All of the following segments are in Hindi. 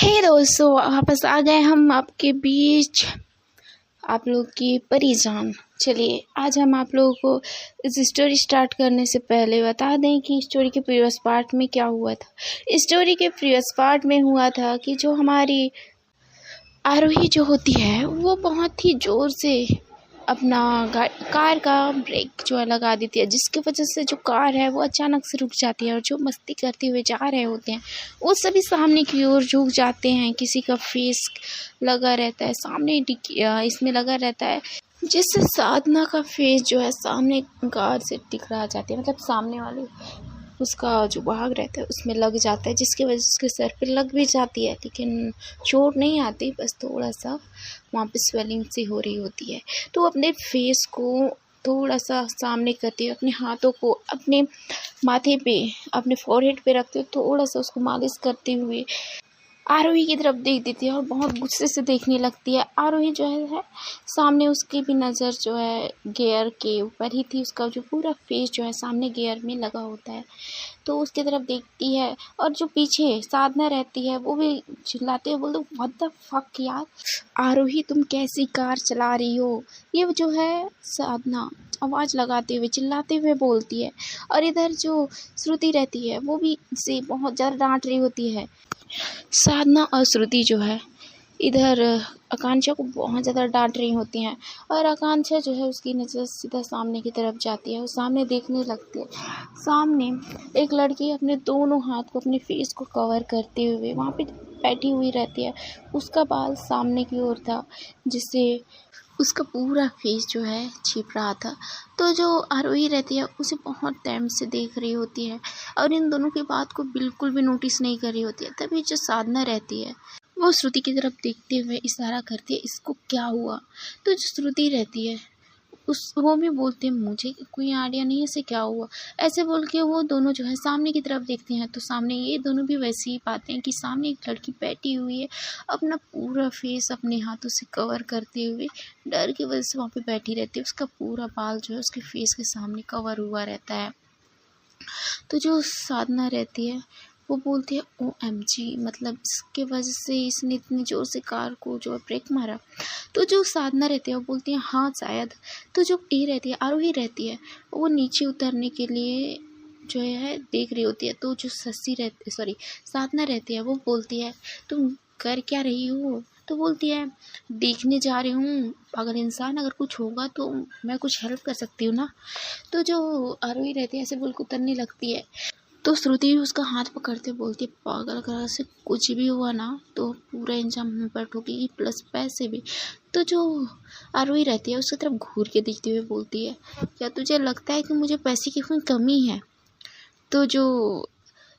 हे दोस्तों, वापस आ गए हम आपके बीच, आप लोग की परिजान। चलिए आज हम आप लोगों को इस स्टोरी स्टार्ट करने से पहले बता दें कि स्टोरी के प्रीवियस पार्ट में क्या हुआ था। स्टोरी के प्रीवियस पार्ट में हुआ था कि जो हमारी आरोही जो होती है वो बहुत ही ज़ोर से अपना कार का ब्रेक जो है लगा देती है, जिसकी वजह से जो कार है वो अचानक से रुक जाती है और जो मस्ती करते हुए जा रहे होते हैं वो सभी सामने की ओर झुक जाते हैं। किसी का फेस लगा रहता है सामने, इसमें लगा रहता है, जिससे साधना का फेस जो है सामने कार से टकरा जाती है, मतलब सामने वाले उसका जो भाग रहता है उसमें लग जाता है, जिसकी वजह से उसके सर पे लग भी जाती है, लेकिन चोट नहीं आती, बस थोड़ा सा वहाँ पे स्वेलिंग सी हो रही होती है। तो अपने फेस को थोड़ा सा सामने करते हुए अपने हाथों को अपने माथे पे, अपने फोरहेड पे रखते हुए थोड़ा सा उसको मालिश करते हुए आरोही की तरफ देख देती है और बहुत गुस्से से देखने लगती है। आरोही जो है सामने उसकी भी नज़र जो है गियर के ऊपर ही थी, उसका जो पूरा फेस जो है सामने गियर में लगा होता है, तो उसकी तरफ देखती है। और जो पीछे साधना रहती है वो भी चिल्लाते हुए बोलते व्हाट द फक यार, आरोही तुम कैसी कार चला रही हो। ये जो है साधना आवाज़ लगाते हुए चिल्लाते हुए बोलती है, और इधर जो श्रुति रहती है वो भी इसे बहुत ज़्यादा डांट रही होती है। साधना और श्रुति जो है इधर आकांक्षा को बहुत ज़्यादा डांट रही होती हैं, और आकांक्षा जो है उसकी नज़र सीधा सामने की तरफ जाती है, वो सामने देखने लगती है। सामने एक लड़की अपने दोनों हाथ को अपने फेस को कवर करते हुए वहाँ पे बैठी हुई रहती है। उसका बाल सामने की ओर था, जिससे उसका पूरा फेस जो है छिप रहा था। तो जो आरोही रहती है उसे बहुत टाइम से देख रही होती है और इन दोनों की बात को बिल्कुल भी नोटिस नहीं कर रही होती है। तभी जो साधना रहती है वो श्रुति की तरफ देखते हुए इशारा करती है, इसको क्या हुआ। तो जो श्रुति रहती है वो भी बोलते हैं मुझे कोई आइडिया नहीं है इसे क्या हुआ। ऐसे बोल के वो दोनों जो है सामने की तरफ देखते हैं, तो सामने ये दोनों भी वैसे ही पाते हैं कि सामने एक लड़की बैठी हुई है, अपना पूरा फेस अपने हाथों से कवर करते हुए डर की वजह से वहाँ पे बैठी रहती है। उसका पूरा बाल जो है उसके फेस के सामने कवर हुआ रहता है। तो जो साधना रहती है वो बोलती है OMG, मतलब इसके वजह से इसने इतनी ज़ोर से कार को जो है ब्रेक मारा। तो जो साधना रहती है वो बोलती है हाँ शायद। तो जो ये रहती है आरोही रहती है वो नीचे उतरने के लिए जो है देख रही होती है। तो जो साधना रहती है वो बोलती है तुम कर क्या रही हो। तो बोलती है देखने जा रही हूँ पागल इंसान, अगर कुछ होगा तो मैं कुछ हेल्प कर सकती हूँ ना। तो जो आरोही रहती है ऐसे बोल के उतरने लगती है, तो श्रुति भी उसका हाथ पकड़ते बोलती है पागल, अगर से कुछ भी हुआ ना तो पूरा इंजाम हम पर ठोकेगी, प्लस पैसे भी। तो जो आरोही रहती है उसकी तरफ घूर के देखते हुए बोलती है क्या तुझे लगता है कि मुझे पैसे की कोई कमी है। तो जो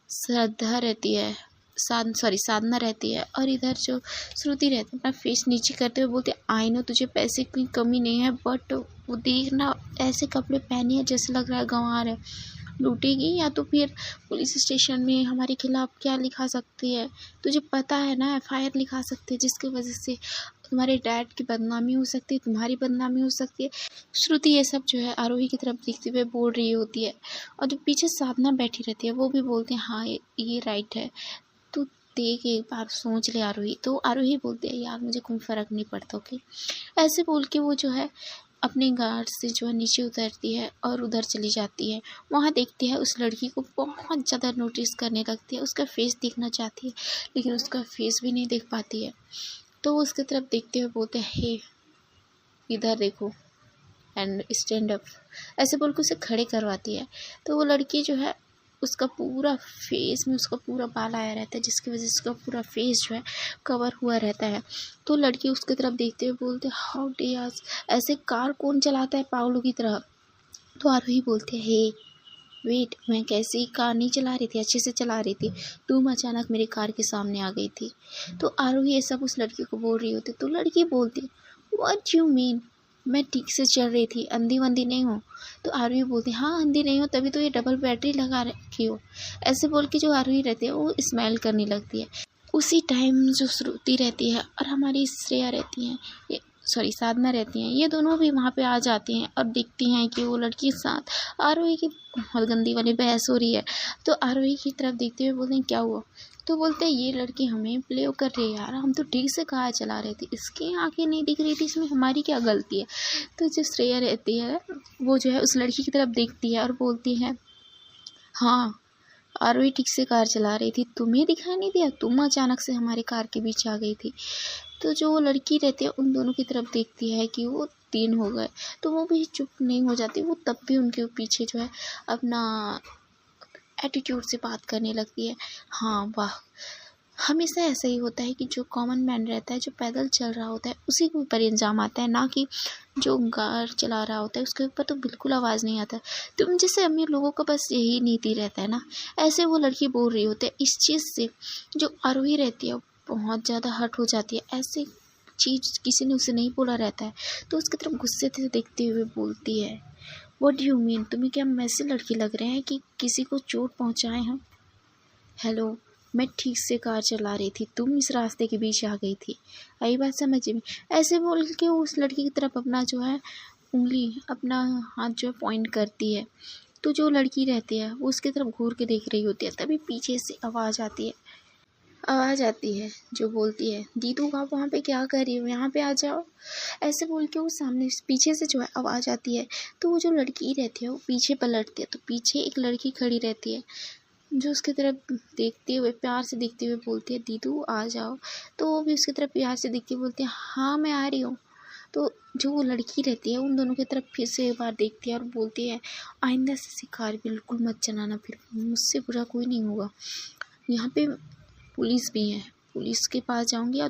श्रद्धा रहती है साधना रहती है और इधर जो श्रुति रहती है अपना फेस नीचे करते हुए बोलते आई नो तुझे पैसे की कमी नहीं है, बट वो देखना ऐसे कपड़े पहनी है जैसे लग रहा है गंवार है, लूटेगी या तो फिर पुलिस स्टेशन में हमारे खिलाफ क्या लिखा सकती है, तुझे पता है ना FIR लिखा सकते हैं, जिसकी वजह से तुम्हारे डैड की बदनामी हो सकती है, तुम्हारी बदनामी हो सकती है। श्रुति ये सब जो है आरोही की तरफ देखते हुए बोल रही होती है, और जो पीछे साधना बैठी रहती है वो भी बोलते हैं हाँ ये राइट है, तू देख एक बार सोच ले आरोही। तो आरोही बोलती है यार मुझे कोई फ़र्क नहीं पड़ता, ओके। ऐसे बोल के वो जो है अपने गार्ड से जो है नीचे उतरती है और उधर चली जाती है। वहाँ देखती है उस लड़की को बहुत ज़्यादा नोटिस करने लगती है, उसका फेस देखना चाहती है लेकिन उसका फेस भी नहीं देख पाती है। तो वो उसकी तरफ देखते हुए बोलते हैं हे इधर देखो एंड स्टैंड अप, ऐसे बोल के उसे खड़े करवाती है। तो वो लड़की जो है उसका पूरा फेस में उसका पूरा बाल आया रहता है, जिसकी वजह से उसका पूरा फेस जो है कवर हुआ रहता है। तो लड़की उसकी तरफ देखते हुए बोलते हाउ डेयर्स, ऐसे कार कौन चलाता है पागलों की तरह। तो आरोही बोलते हे वेट, मैं कैसी कार नहीं चला रही थी, अच्छे से चला रही थी, तुम अचानक मेरे कार के सामने आ गई थी। तो आरोही ये सब उस लड़की को बोल रही होती, तो लड़की बोलती व्हाट यू मीन, मैं ठीक से चल रही थी, अंधी वंधी नहीं हूँ। तो आरोही बोलती हाँ अंधी नहीं हो तभी तो ये डबल बैटरी लगा रखी हो। ऐसे बोल के जो आरोही रहती है वो स्माइल करने लगती है। उसी टाइम जो श्रुति रहती है और हमारी श्रेया रहती हैं, ये साधना रहती हैं, ये दोनों भी वहाँ पे आ जाती हैं और देखती हैं कि वो लड़की के साथ आरोही की बहुत गंदी वाली बहस हो रही है। तो आरोही की तरफ देखते हुए बोलते हैं क्या हुआ, तो बोलते हैं ये लड़की हमें प्ले कर रही है यार, हम तो ठीक से कार चला रहे थे, इसकी आंखें नहीं दिख रही थी, इसमें हमारी क्या गलती है। तो जो श्रेया रहती है वो जो है उस लड़की की तरफ देखती है और बोलती है हाँ आरोही ठीक से कार चला रही थी, तुम्हें दिखाई नहीं दिया, तुम अचानक से हमारे कार के बीच आ गई थी। तो जो वो लड़की रहती है उन दोनों की तरफ देखती है कि वो 3 हो गए, तो वो भी चुप नहीं हो जाती, वो तब भी उनके पीछे जो है अपना एटीट्यूड से बात करने लगती है। हाँ वाह, हमेशा ऐसा ही होता है कि जो कॉमन मैन रहता है, जो पैदल चल रहा होता है, उसी के ऊपर इल्ज़ाम आता है, ना कि जो कार चला रहा होता है उसके ऊपर तो बिल्कुल आवाज़ नहीं आता। तुम जैसे अमीर लोगों का बस यही नीति रहता है ना। ऐसे वो लड़की बोल रही होती है इस चीज़ से, जो आरोही रहती है बहुत ज़्यादा हर्ट हो जाती है। ऐसे चीज़ किसी ने उसे नहीं बोला रहता है, तो उसकी तरफ गुस्से से देखते हुए बोलती है व्हाट डू यू मीन, तुम्हें क्या हम ऐसे लड़की लग रहे हैं कि किसी को चोट पहुँचाए हम। हेलो, मैं ठीक से कार चला रही थी, तुम इस रास्ते के बीच आ गई थी, आई बात समझ में। ऐसे बोल के उस लड़की की तरफ अपना जो है उंगली, अपना हाथ जो है पॉइंट करती है। तो जो लड़की रहती है वो उसकी तरफ घूर के देख रही होती है, तभी पीछे से आवाज़ आती है जो बोलती है दीदू आप वहाँ पे क्या कर रही हो, यहाँ पे आ जाओ। ऐसे बोल के वो सामने पीछे से जो है आवाज़ आती है। तो वो जो लड़की रहती है वो पीछे पलटती है, तो पीछे एक लड़की खड़ी रहती है जो उसकी तरफ देखते हुए प्यार से देखते हुए बोलती है दीदू आ जाओ। तो वो भी उसकी तरफ प्यार से देखती हुए बोलती है हाँ मैं आ रही हूँ। तो जो वो लड़की रहती है उन दोनों की तरफ फिर से एक बार देखती है और बोलती है आइंदा से कार बिल्कुल मत चलाना, फिर मुझसे बुरा कोई नहीं होगा। यहाँ पे पुलिस भी है, पुलिस के पास जाऊंगी और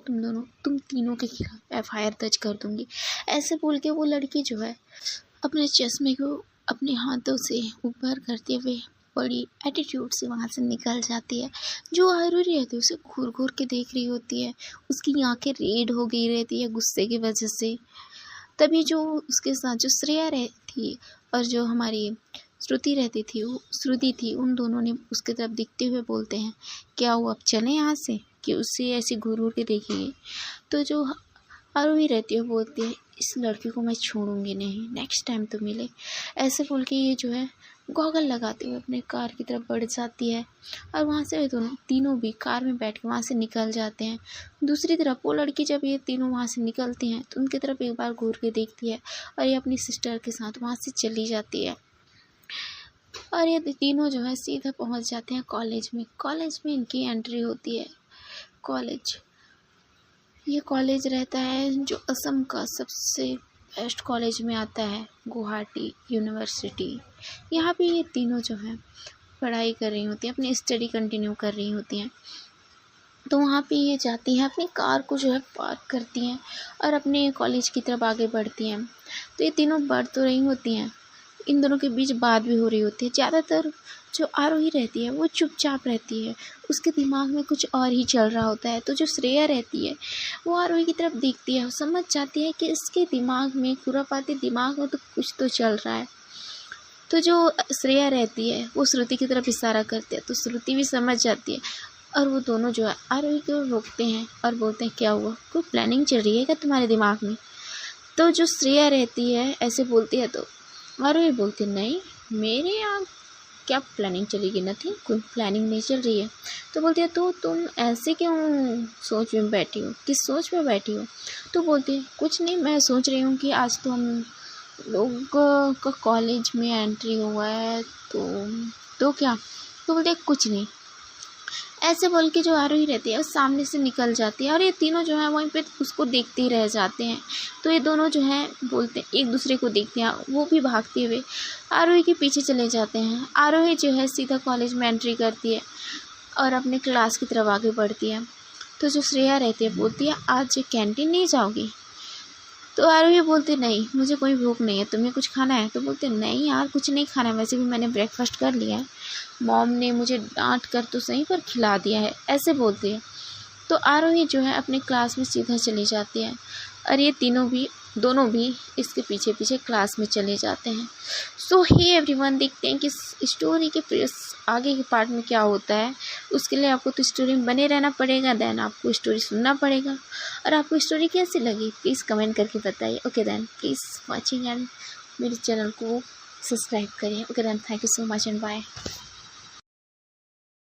तुम तीनों के खिलाफ FIR दर्ज कर दूंगी। ऐसे बोल के वो लड़की जो है अपने चश्मे को अपने हाथों से ऊपर करते हुए बड़ी एटीट्यूड से वहाँ से निकल जाती है। जो आरोही रहती है उसे घूर घूर के देख रही होती है, उसकी आंखें रेड हो गई रहती है गुस्से की वजह से। तभी जो उसके साथ जो श्रेया रहती है और जो हमारी श्रुति थी, उन दोनों ने उसकी तरफ दिखते हुए बोलते हैं क्या वो अब चलें यहाँ से, कि उससे ऐसे घूर घूर के देखेंगे। तो जो आरोही रहती है बोलती है इस लड़की को मैं छोड़ूंगी नहीं, नेक्स्ट टाइम तो मिले। ऐसे बोल के ये जो है गॉगल लगाते हुए अपने कार की तरफ बढ़ जाती है और वहाँ से तीनों भी कार में बैठ के वहाँ से निकल जाते हैं। दूसरी तरफ वो लड़की जब ये तीनों वहाँ से निकलती हैं तो उनकी तरफ एक बार घूर के देखती है और ये अपनी सिस्टर के साथ वहाँ से चली जाती है। और ये तीनों जो है सीधा पहुँच जाते हैं कॉलेज में इनकी एंट्री होती है। ये कॉलेज रहता है जो असम का सबसे बेस्ट कॉलेज में आता है, गुवाहाटी यूनिवर्सिटी। यहाँ पे ये तीनों जो हैं पढ़ाई कर रही होती हैं, अपनी स्टडी कंटिन्यू कर रही होती हैं। तो वहाँ पे ये जाती हैं, अपनी कार को जो है पार्क करती हैं और अपने कॉलेज की तरफ आगे बढ़ती हैं। तो ये तीनों बढ़ तो रही होती हैं, इन दोनों के बीच बात भी हो रही होती है। ज़्यादातर जो आरोही रहती है वो चुपचाप रहती है, उसके दिमाग में कुछ और ही चल रहा होता है। तो जो श्रेया रहती है वो आरोही की तरफ देखती है, वो समझ जाती है कि इसके दिमाग में, खुरापाती दिमाग में तो कुछ तो चल रहा है। तो जो श्रेया रहती है वो श्रुति की तरफ इशारा करती है, तो श्रुति भी समझ जाती है और वो दोनों जो है आरोही को रोकते हैं और बोलते हैं क्या हुआ, कोई प्लानिंग चल रही है क्या तुम्हारे दिमाग में। तो जो श्रेया रहती है ऐसे बोलती है तो आरोही बोलती नहीं, मेरे यहाँ क्या प्लानिंग चलेगी, नथिंग, कोई प्लानिंग नहीं चल रही है। तो बोलती है तो तुम ऐसे क्यों सोच में बैठी हो, किस सोच में बैठी हो। तो बोलती है कुछ नहीं, मैं सोच रही हूँ कि आज तो हम लोग का कॉलेज में एंट्री हुआ है तो क्या। तो बोलते है कुछ नहीं। ऐसे बोल के जो आरोही रहती है उस सामने से निकल जाती है और ये तीनों जो है वहीं पे उसको देखते ही रह जाते हैं। तो ये दोनों जो है बोलते हैं, एक दूसरे को देखते हैं, वो भी भागते हुए आरोही के पीछे चले जाते हैं। आरोही जो है सीधा कॉलेज में एंट्री करती है और अपने क्लास की तरफ आगे बढ़ती है। तो जो श्रेया रहती है बोलती है आज कैंटीन नहीं जाओगी। तो आरोही बोलते नहीं, मुझे कोई भूख नहीं है, तुम्हें कुछ खाना है। तो बोलते नहीं यार कुछ नहीं खाना है, वैसे भी मैंने ब्रेकफास्ट कर लिया है, मॉम ने मुझे डांट कर तो सही पर खिला दिया है, ऐसे बोलते हैं। तो आरोही जो है अपने क्लास में सीधा चली जाती है और ये दोनों भी इसके पीछे पीछे क्लास में चले जाते हैं। सो हे एवरीवन, देखते हैं कि स्टोरी के फिर आगे के पार्ट में क्या होता है। उसके लिए आपको तो स्टोरी में बने रहना पड़ेगा, देन आपको स्टोरी सुनना पड़ेगा। और आपको स्टोरी कैसी लगी प्लीज़ कमेंट करके बताइए। Okay then please watching and मेरे चैनल को सब्सक्राइब करिए। Okay then thank you so much and bye.